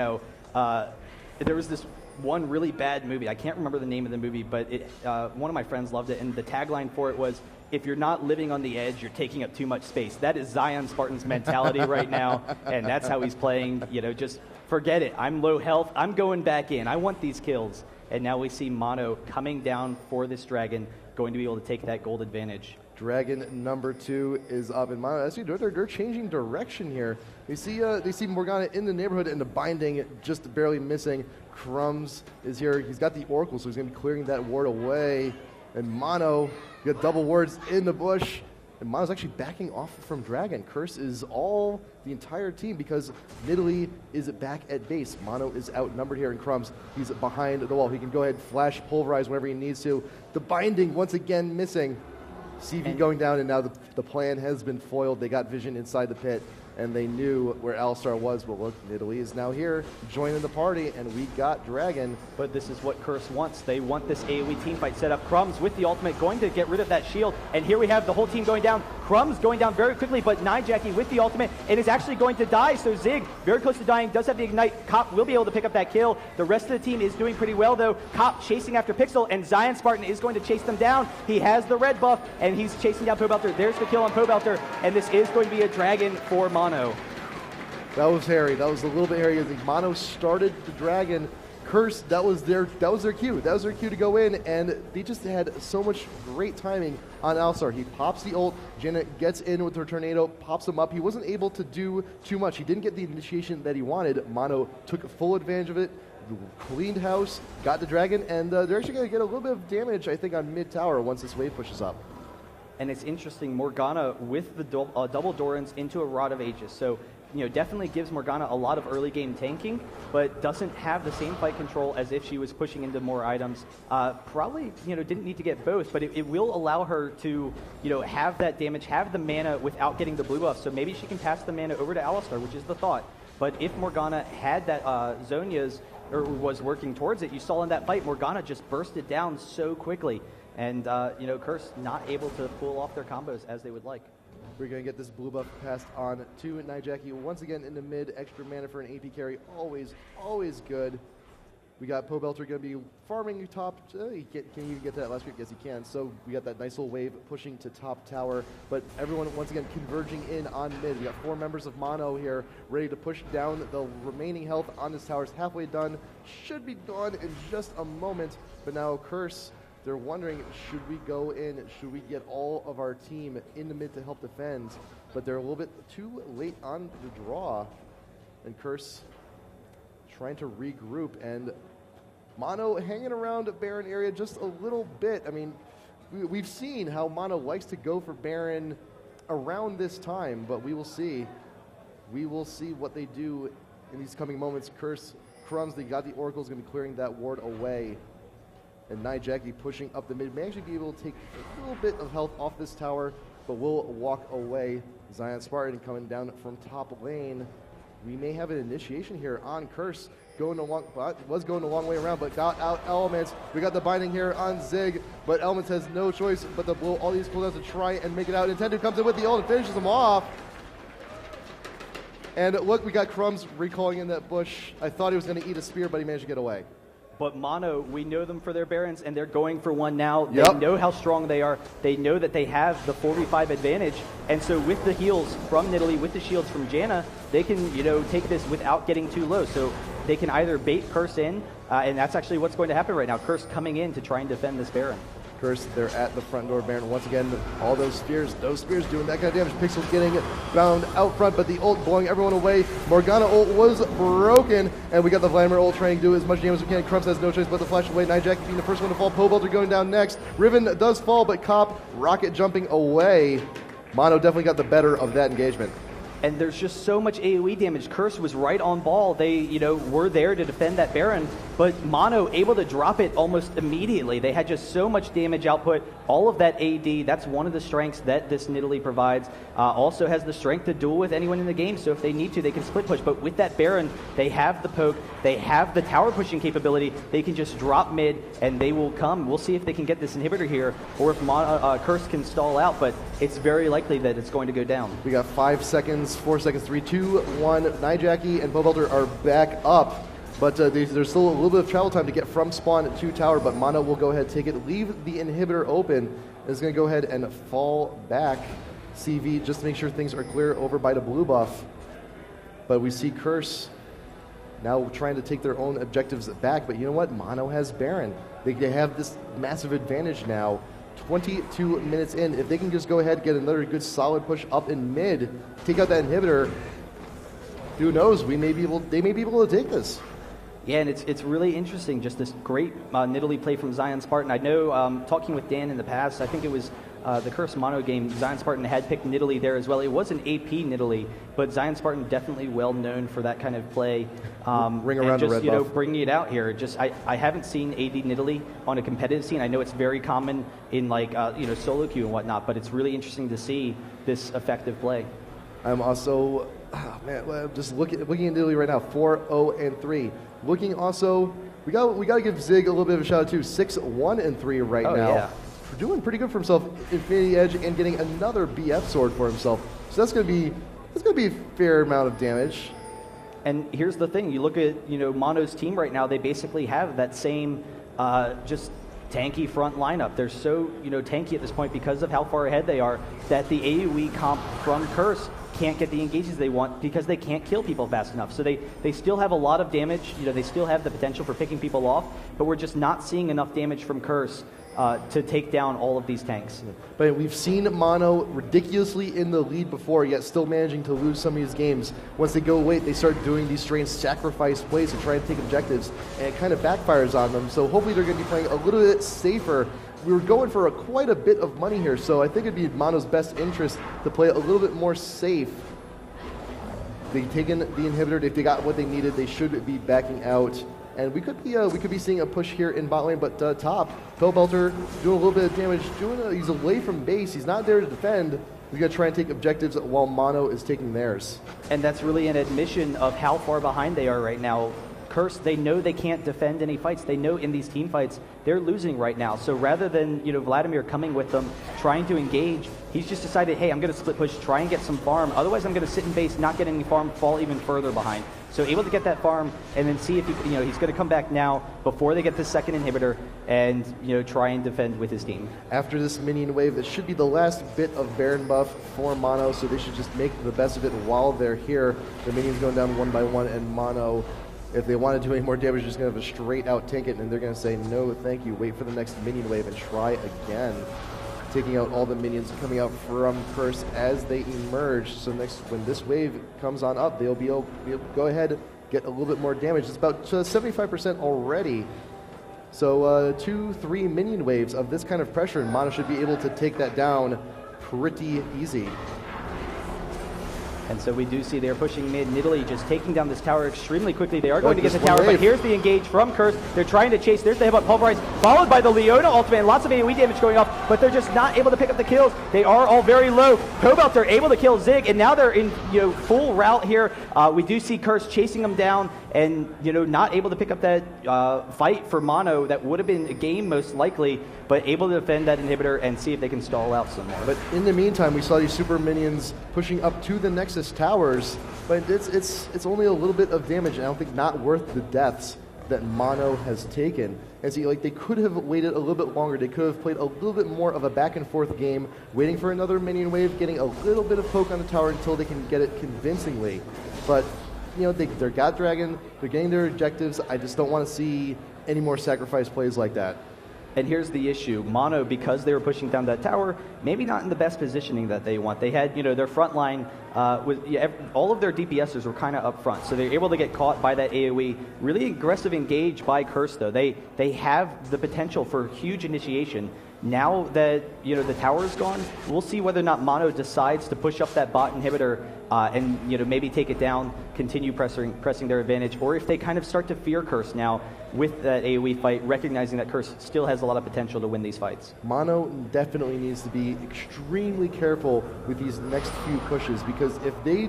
was this one really bad movie. I can't remember the name of the movie, but one of my friends loved it, and the tagline for it was, if you're not living on the edge, you're taking up too much space. That is Zion Spartan's mentality right now, and that's how he's playing. Just forget it. I'm low health. I'm going back in. I want these kills. And now we see Mono coming down for this dragon, going to be able to take that gold advantage. Dragon number 2 is up in Mono. Actually, they're changing direction here. They see Morgana in the neighborhood and the binding just barely missing. Crumbs is here. He's got the Oracle, so he's going to be clearing that ward away. And Mono, you got double wards in the bush. And Mono's actually backing off from Dragon. Curse is all the entire team because Nidalee is back at base. Mono is outnumbered here, and Crumbs, he's behind the wall. He can go ahead, flash, pulverize whenever he needs to. The binding once again missing. CV going down, and now the plan has been foiled. They got vision inside the pit, and they knew where Alistar was. But look, Nidalee is now here, joining the party, and we got Dragon. But this is what Curse wants. They want this AoE team fight set up. Crumbs with the ultimate going to get rid of that shield, and here we have the whole team going down. Crumbs going down very quickly, but Jackie with the ultimate and is actually going to die. So Zig, very close to dying, does have the ignite. Cop will be able to pick up that kill. The rest of the team is doing pretty well, though. Cop chasing after Pixel, and Zion Spartan is going to chase them down. He has the red buff, and he's chasing down Pobelter. There's the kill on Pobelter, and this is going to be a Dragon for Mono. That was hairy. That was a little bit hairy. I think Mono started the Dragon. Curse, that was their cue. That was their cue to go in, and they just had so much great timing on Alistar. He pops the ult, Janet gets in with her tornado, pops him up. He wasn't able to do too much. He didn't get the initiation that he wanted. Mono took full advantage of it, cleaned house, got the Dragon, and they're actually going to get a little bit of damage, I think, on mid-tower once this wave pushes up. And it's interesting, Morgana with the double Dorans into a Rod of Aegis. So, definitely gives Morgana a lot of early game tanking, but doesn't have the same fight control as if she was pushing into more items. Probably, didn't need to get both, but it will allow her to, have that damage, have the mana without getting the blue buff. So maybe she can pass the mana over to Alistar, which is the thought. But if Morgana had that Zhonya's, or was working towards it, you saw in that fight, Morgana just bursted down so quickly. And, Curse not able to pull off their combos as they would like. We're going to get this blue buff passed on to Jackie. Once again in the mid, extra mana for an AP carry, always good. We got Pobelter going to be farming top. Can you even get to that last week? Yes, he can. So we got that nice little wave pushing to top tower. But everyone, once again, converging in on mid. We got 4 members of Mono here ready to push down the remaining health on this tower. It's halfway done. Should be done in just a moment. But now Curse, they're wondering, should we go in? Should we get all of our team in the mid to help defend? But they're a little bit too late on the draw. And Curse trying to regroup, and Mono hanging around Baron area just a little bit. I mean, we've seen how Mono likes to go for Baron around this time, but we will see. We will see what they do in these coming moments. Curse, Crumbs, they got the Oracle's going to be clearing that ward away. And Jackie pushing up the mid may actually be able to take a little bit of health off this tower, but will walk away. Zion Spartan coming down from top lane. We may have an initiation here on Curse. Was going a long way around, but got out Elements. We got the binding here on Zig, but Elements has no choice but to blow all these cooldowns to try and make it out. Nintendo comes in with the ult and finishes them off. And look, we got Crumbs recalling in that bush. I thought he was going to eat a spear, but he managed to get away. But Mono, we know them for their Barons, and they're going for one now. Yep. They know how strong they are. They know that they have the 4v5 advantage. And so with the heals from Nidalee, with the shields from Janna, they can, take this without getting too low. So they can either bait Curse in, and that's actually what's going to happen right now. Curse coming in to try and defend this Baron. Curse, they're at the front door. Baron, once again, all those spears doing that kind of damage. Pixel getting bound out front, but the ult blowing everyone away. Morgana ult was broken, and we got the Vladimir ult trying to do as much damage as we can. Crumbs has no choice but to flash away. Jackie being the first one to fall. Pobelter going down next. Riven does fall, but Cop rocket jumping away. Mono definitely got the better of that engagement. And there's just so much AoE damage. Curse was right on ball. They, were there to defend that Baron, but Mono able to drop it almost immediately. They had just so much damage output. All of that AD, that's one of the strengths that this Nidalee provides. Also has the strength to duel with anyone in the game, so if they need to, they can split push. But with that Baron, they have the poke, they have the tower pushing capability. They can just drop mid, and they will come. We'll see if they can get this inhibitor here, or if Curse can stall out, but it's very likely that it's going to go down. We got 5 seconds, 4 seconds, 3, 2, 1. Jackie and Pobelter are back up, but there's still a little bit of travel time to get from spawn to tower, but Mono will go ahead, take it, leave the inhibitor open, is going to go ahead and fall back. CV just to make sure things are clear over by the blue buff. But we see Curse now trying to take their own objectives back, but you know what? Mono has Baron. They have this massive advantage now 22 minutes in. If they can just go ahead and get another good solid push up in mid, take out that inhibitor, who knows? They may be able to take this. Yeah, and it's really interesting, just this great Nidalee play from Zion Spartan. I know, talking with Dan in the past, I think it was the Curse Mono game, Zion Spartan had picked Nidalee there as well. It was an AP Nidalee, but Zion Spartan definitely well known for that kind of play. Ring around and just, the red buff. bringing it out here. Just I haven't seen AD Nidalee on a competitive scene. I know it's very common in like solo queue and whatnot, but it's really interesting to see this effective play. I'm also, just looking at Nidalee right now, 4-0-3. Looking also, we got to give Zig a little bit of a shout out too. 6-1-3 right now. Yeah. Doing pretty good for himself. Infinity Edge and getting another BF sword for himself. So that's gonna be a fair amount of damage. And here's the thing: you look at Mono's team right now. They basically have that same just tanky front lineup. They're so tanky at this point because of how far ahead they are that the AoE comp from Curse can't get the engages they want because they can't kill people fast enough. So they still have a lot of damage. They still have the potential for picking people off, but we're just not seeing enough damage from Curse to take down all of these tanks. But we've seen Mono ridiculously in the lead before, yet still managing to lose some of these games. Once they go away, they start doing these strange sacrifice plays to try and take objectives, and it kind of backfires on them. So hopefully they're going to be playing a little bit safer. We were going for quite a bit of money here, so I think it'd be Mono's best interest to play a little bit more safe. They've taken the inhibitor. If they got what they needed, they should be backing out. And we could be seeing a push here in bot lane, but top, Pillbelter doing a little bit of damage. He's away from base. He's not there to defend. We got to try and take objectives while Mono is taking theirs. And that's really an admission of how far behind they are right now. Curse, they know they can't defend any fights. They know in these team fights, they're losing right now. So rather than, Vladimir coming with them, trying to engage, he's just decided, hey, I'm going to split push, try and get some farm. Otherwise, I'm going to sit in base, not get any farm, fall even further behind. So able to get that farm and then see if he's going to come back now before they get the second inhibitor and, try and defend with his team. After this minion wave, this should be the last bit of Baron buff for Mono, so they should just make the best of it while they're here. The minions going down one by one, and Mono, if they want to do any more damage, just going to have a straight out tank it, and they're going to say, no, thank you, wait for the next minion wave and try again. Taking out all the minions coming out from Curse as they emerge. So next, when this wave comes on up, they'll be able to go ahead, get a little bit more damage. It's about 75% already. So 2-3 minion waves of this kind of pressure, and Mono should be able to take that down pretty easy. And so we do see they're pushing mid. Nidalee just taking down this tower extremely quickly. They are going to get the tower, but here's the engage from Curse. They're trying to chase. There's the headbutt pulverize, followed by the Leona ultimate, and lots of AoE damage going off, but they're just not able to pick up the kills. They are all very low. Cobalt are able to kill Zig, and now they're in full route here. We do see Curse chasing them down, and not able to pick up that fight for Mono. That would have been a game most likely, but able to defend that inhibitor and see if they can stall out some more. But in the meantime, we saw these super minions pushing up to the Nexus towers, but it's only a little bit of damage, and I don't think not worth the deaths that Mono has taken. And see, they could have waited a little bit longer. They could have played a little bit more of a back and forth game, waiting for another minion wave, getting a little bit of poke on the tower until they can get it convincingly. But they're God Dragon, they're getting their objectives. I just don't want to see any more sacrifice plays like that. And here's the issue. Mono, because they were pushing down that tower, maybe not in the best positioning that they want. They had, their front line, all of their DPSers were kind of up front, so they're able to get caught by that AoE. Really aggressive engage by Curse, though. They have the potential for huge initiation. Now that, the tower is gone, we'll see whether or not Mono decides to push up that bot inhibitor and, maybe take it down, continue pressing their advantage, or if they kind of start to fear Curse now with that AoE fight, recognizing that Curse still has a lot of potential to win these fights. Mono definitely needs to be extremely careful with these next few pushes, because if they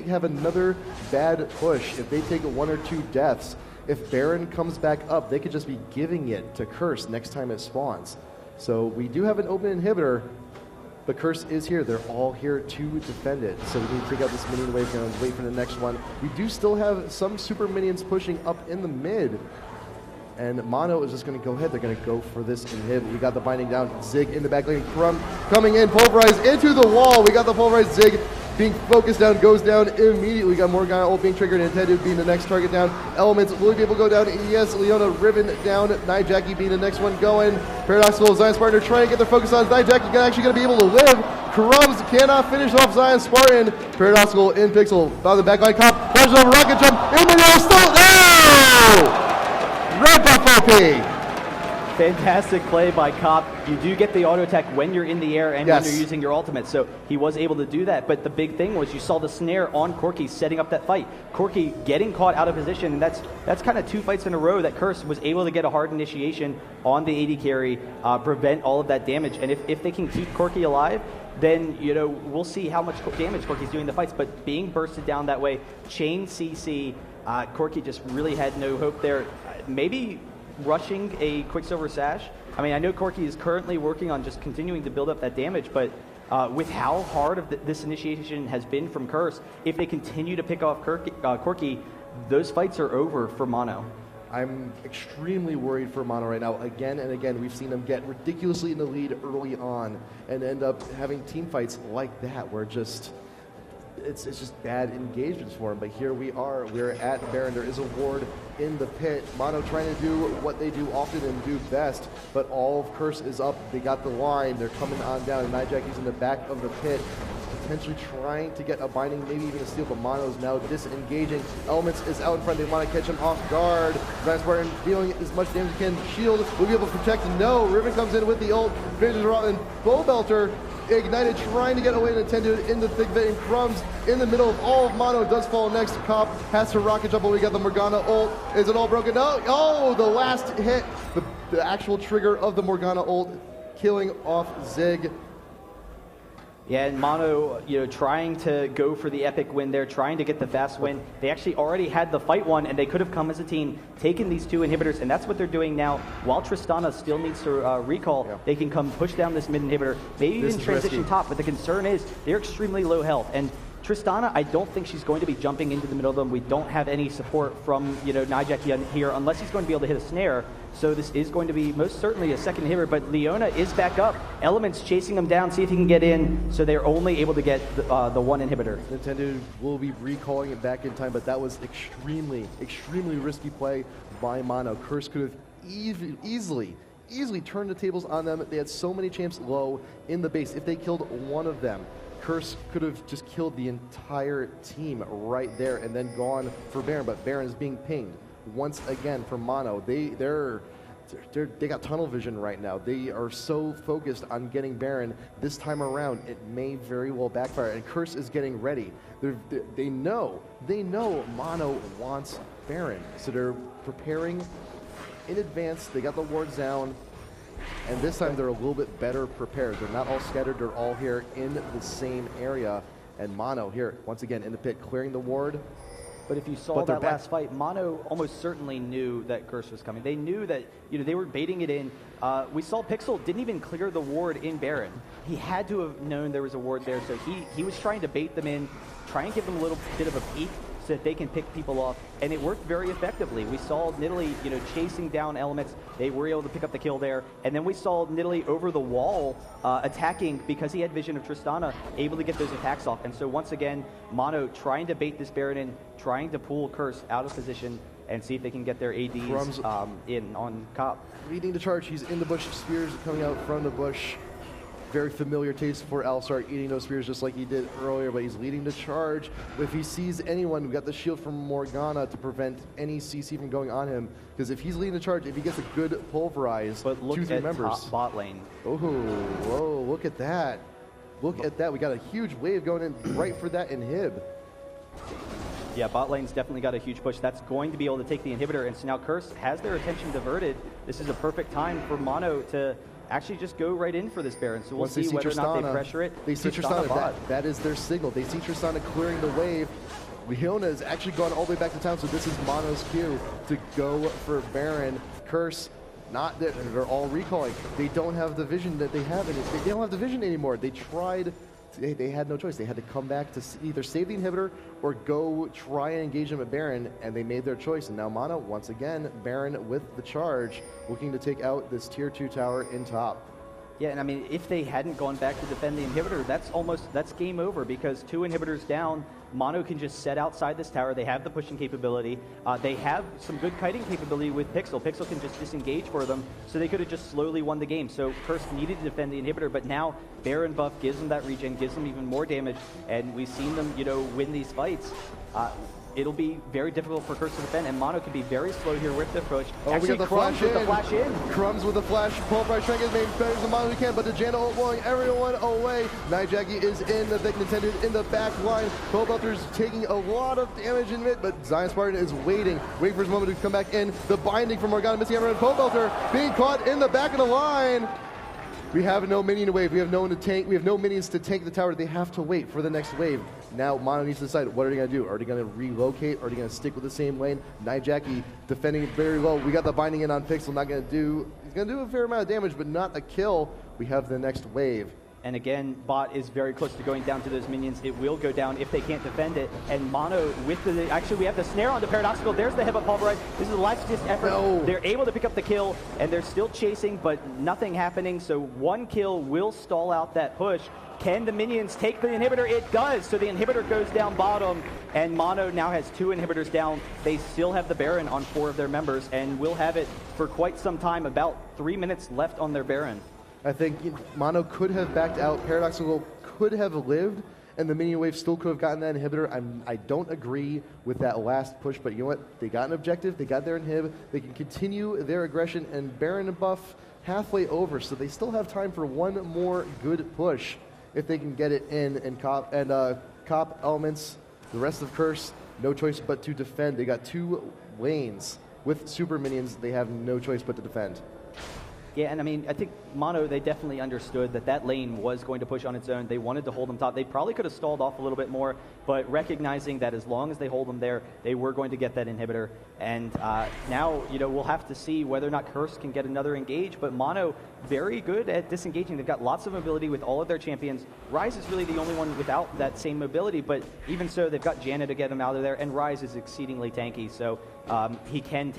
have another bad push, if they take one or two deaths, if Baron comes back up, they could just be giving it to Curse next time it spawns. So we do have an open inhibitor, but Curse is here. They're all here to defend it. So we need to take out this minion wave and wait for the next one. We do still have some super minions pushing up in the mid. And Mono is just going to go ahead. They're going to go for this inhib. We got the binding down. Zig in the back lane. Coming in. Pulverized into the wall. We got the pulverized Zig. being focused down, goes down immediately. We got Morgana ult being triggered, intended being the next target down. Elements will be able to go down. Yes, Leona Riven down. Nijaki being the next one going. Paradoxical Zion Spartan are trying to get their focus on Nijaki, actually going to be able to live. Crumbs cannot finish off Zion Spartan. Paradoxical in Pixel. By the backline cop. Flashes over rocket jump. In the air still. No! Red buff OP. Fantastic play by Cop. You do get the auto attack when you're in the air and Yes. when you're using your ultimate, so he was able to do that. But the big thing was you saw the snare on Corki setting up that fight. Corki getting caught out of position, and that's kind of 2 fights in a row that Curse was able to get a hard initiation on the AD carry, prevent all of that damage. And if they can keep Corki alive, then we'll see how much damage Corki's doing in the fights. But being bursted down that way, chain CC, Corki just really had no hope there. Maybe rushing a Quicksilver Sash. I mean, I know Corki is currently working on just continuing to build up that damage, but with how hard of this initiation has been from Curse, if they continue to pick off Corki, those fights are over for Mono. I'm extremely worried for Mono right now. Again and again, we've seen them get ridiculously in the lead early on and end up having team fights like that where it's just bad engagements for him. But here we're at Baron. There is a ward in the pit. Mono trying to do what they do often and do best, but all of Curse is up. They got the line. They're coming on down. Nijaki's in the back of the pit, potentially trying to get a binding, maybe even a steal, but Mono's now disengaging. Elements is out in front. They want to catch him off guard. Zion Spartan dealing as much damage as he can. Shield will be able to protect. No, Riven comes in with the ult. Finishes her off, and Bowbelter ignited, trying to get away, and intended in the thick of it, and Crumbs in the middle of all of Mono does fall next. Cop has to rocket jump, but we got the Morgana ult. Is it all broken? No! Oh, the last hit, the actual trigger of the Morgana ult, killing off Zig. Yeah, and Mono, trying to go for the epic win there, trying to get the fast win. They actually already had the fight won, and they could have come as a team, taken these 2 inhibitors, and that's what they're doing now. While Tristana still needs to recall, they can come push down this mid inhibitor, maybe even transition risky. Top, but the concern is they're extremely low health. And Tristana, I don't think she's going to be jumping into the middle of them. We don't have any support from, Nijaki here, unless he's going to be able to hit a snare. So this is going to be most certainly a second inhibitor, but Leona is back up. Elements chasing him down, see if he can get in, so they're only able to get the 1 inhibitor. Nintendo will be recalling it back in time, but that was extremely risky play by Mono. Curse could have easily turned the tables on them. They had so many champs low in the base. If they killed one of them, Curse could have just killed the entire team right there and then gone for Baron, but Baron is being pinged once again from Mono. They got tunnel vision right now. They are so focused on getting Baron this time around. It may very well backfire, and Curse is getting ready. They know Mono wants Baron, so they're preparing in advance. They got the wards down. And this time they're a little bit better prepared. They're not all scattered, they're all here in the same area. And Mono here, once again, in the pit, clearing the ward. But if you saw that last fight, Mono almost certainly knew that Curse was coming. They knew that, they were baiting it in. We saw Pixel didn't even clear the ward in Baron. He had to have known there was a ward there, so he was trying to bait them in, try and give them a little bit of a peek so that they can pick people off, and it worked very effectively. We saw Nidalee, chasing down Elements. They were able to pick up the kill there, and then we saw Nidalee over the wall attacking because he had vision of Tristana, able to get those attacks off. And so once again, Mono trying to bait this Baron in, trying to pull Curse out of position and see if they can get their ADs in on Cop. Leading the charge, he's in the bush, spears coming out from the bush. Very familiar taste for Alistar, eating those spears just like he did earlier, but he's leading the charge. If he sees anyone, we got the shield from Morgana to prevent any CC from going on him, because if he's leading the charge, if he gets a good pulverize, but look 2-3 at members. Top bot lane. Oh, whoa, look at that. Look at that. We got a huge wave going in right for that inhib. Yeah, bot lane's definitely got a huge push. That's going to be able to take the inhibitor, and so now Curse has their attention diverted. This is a perfect time for Mono to actually just go right in for this Baron. So we'll see whether or not they pressure it. They see Tristana. That is their signal. They see Tristana clearing the wave. Leona has actually gone all the way back to town, so this is Mono's cue to go for Baron. Curse, not that they're all recalling. They don't have the vision that they have. They don't have the vision anymore. They tried. They had no choice. They had to come back to either save the inhibitor or go try and engage them at Baron, and they made their choice. And now Mono, once again, Baron with the charge, looking to take out this tier 2 tower in top. Yeah, and I mean, if they hadn't gone back to defend the inhibitor, that's game over, because 2 inhibitors down, Mono can just set outside this tower. They have the pushing capability. They have some good kiting capability with Pixel. Pixel can just disengage for them, so they could have just slowly won the game. So Curse needed to defend the inhibitor, but now Baron buff gives them that regen, gives them even more damage, and we've seen them, win these fights. It'll be very difficult for Curse to defend, and Mono can be very slow here with the approach. Oh, actually, we got the Crumbs with the flash flash in. Crumbs with the flash. Pulverize trying to get as many better as Mono as he can, but the Janna ult blowing everyone away. Nightjackie is in the Vic Nintendo in the back line. Belter's taking a lot of damage in mid, but Zion Spartan is waiting for his moment to come back in. The binding from Morgana missing everyone. Belter being caught in the back of the line. We have no minion to wave. We have no one to tank. We have no minions to tank the tower. They have to wait for the next wave. Now Mono needs to decide, what are they going to do? Are they going to relocate? Are they going to stick with the same lane? Nightjackie defending very low. We got the binding in on Pixel. He's going to do a fair amount of damage, but not a kill. We have the next wave. And again, bot is very close to going down to those minions. It will go down if they can't defend it. And Mono with actually we have the snare on the Paradoxical. There's the headbutt pulverize. This is the last ditch effort. No. They're able to pick up the kill, and they're still chasing, but nothing happening. So 1 kill will stall out that push. Can the minions take the inhibitor? It does. So the inhibitor goes down bottom, and Mono now has 2 inhibitors down. They still have the Baron on 4 of their members, and will have it for quite some time. About 3 minutes left on their Baron. I think Mono could have backed out. Paradoxical could have lived, and the minion wave still could have gotten that inhibitor. I don't agree with that last push, but you know what? They got an objective. They got their inhib. They can continue their aggression, and Baron and buff halfway over, so they still have time for 1 more good push if they can get it in. And Cop elements, the rest of Curse, no choice but to defend. They got 2 lanes with super minions. They have no choice but to defend. Yeah, and I mean, I think Mono, they definitely understood that lane was going to push on its own. They wanted to hold them top. They probably could have stalled off a little bit more, but recognizing that as long as they hold them there, they were going to get that inhibitor. And now, we'll have to see whether or not Curse can get another engage, but Mono, very good at disengaging. They've got lots of mobility with all of their champions. Rise is really the only one without that same mobility, but even so, they've got Janna to get him out of there, and Rise is exceedingly tanky, so he can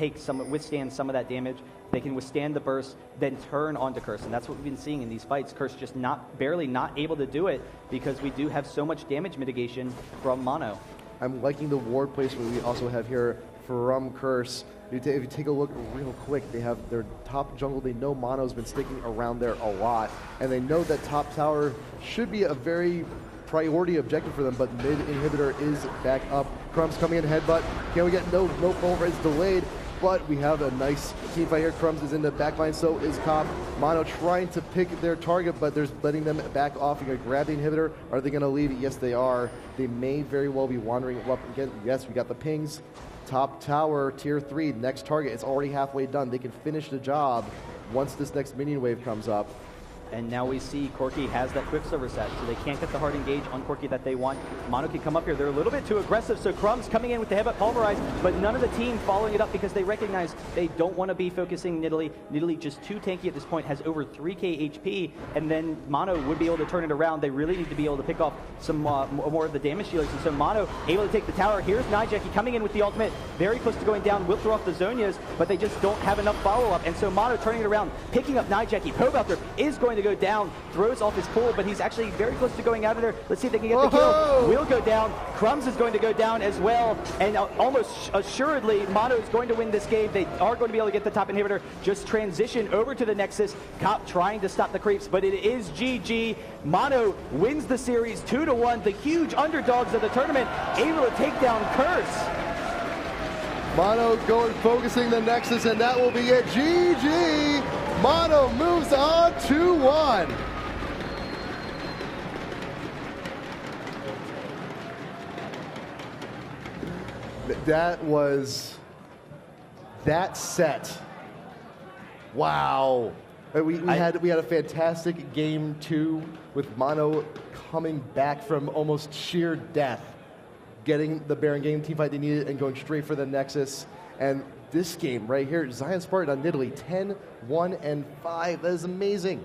withstand some of that damage. They can withstand the burst, then turn onto Curse, and that's what we've been seeing in these fights. Curse just barely not able to do it, because we do have so much damage mitigation from Mono. I'm liking the ward placement we also have here from Curse. If you take a look real quick, they have their top jungle. They know Mono's been sticking around there a lot, and they know that top tower should be a very priority objective for them, but mid inhibitor is back up. Crumbs coming in, headbutt. Can we get no pulver? It's delayed. But we have a nice team fight here. Crumbs is in the back line, so is Cop. Mono trying to pick their target, but they're letting them back off. You're going to grab the inhibitor. Are they going to leave it? Yes, they are. They may very well be wandering up again. Yes, we got the pings. Top tower, tier 3, next target. It's already halfway done. They can finish the job once this next minion wave comes up. And now we see Corki has that Quicksilver set, so they can't get the hard engage on Corki that they want. Mono can come up here. They're a little bit too aggressive, so Crumbs coming in with the headbutt pulverize, but none of the team following it up because they recognize they don't want to be focusing Nidalee. Nidalee just too tanky at this point, has over 3k HP, and then Mono would be able to turn it around. They really need to be able to pick off some more of the damage dealers, and so Mono able to take the tower. Here's Nightjackie coming in with the ultimate, very close to going down, will throw off the Zonias, but they just don't have enough follow-up, and so Mono turning it around, picking up Nightjackie. Pobelter is going to go down, throws off his pull, but he's actually very close to going out of there. Let's see if they can get the kill. Will go down. Crumbs is going to go down as well, and almost assuredly, Mono is going to win this game. They are going to be able to get the top inhibitor. Just transition over to the Nexus. Cop trying to stop the creeps, but it is GG. Mono wins the series 2-1. The huge underdogs of the tournament able to take down Curse. Mono focusing the Nexus, and that will be it. GG! Mono moves on 2-1. That set. Wow. We had a fantastic game 2 with Mono coming back from almost sheer death, getting the Baron game teamfight they needed and going straight for the Nexus. And this game right here, Zion Spartan on Nidalee, 10-1-5. That is amazing.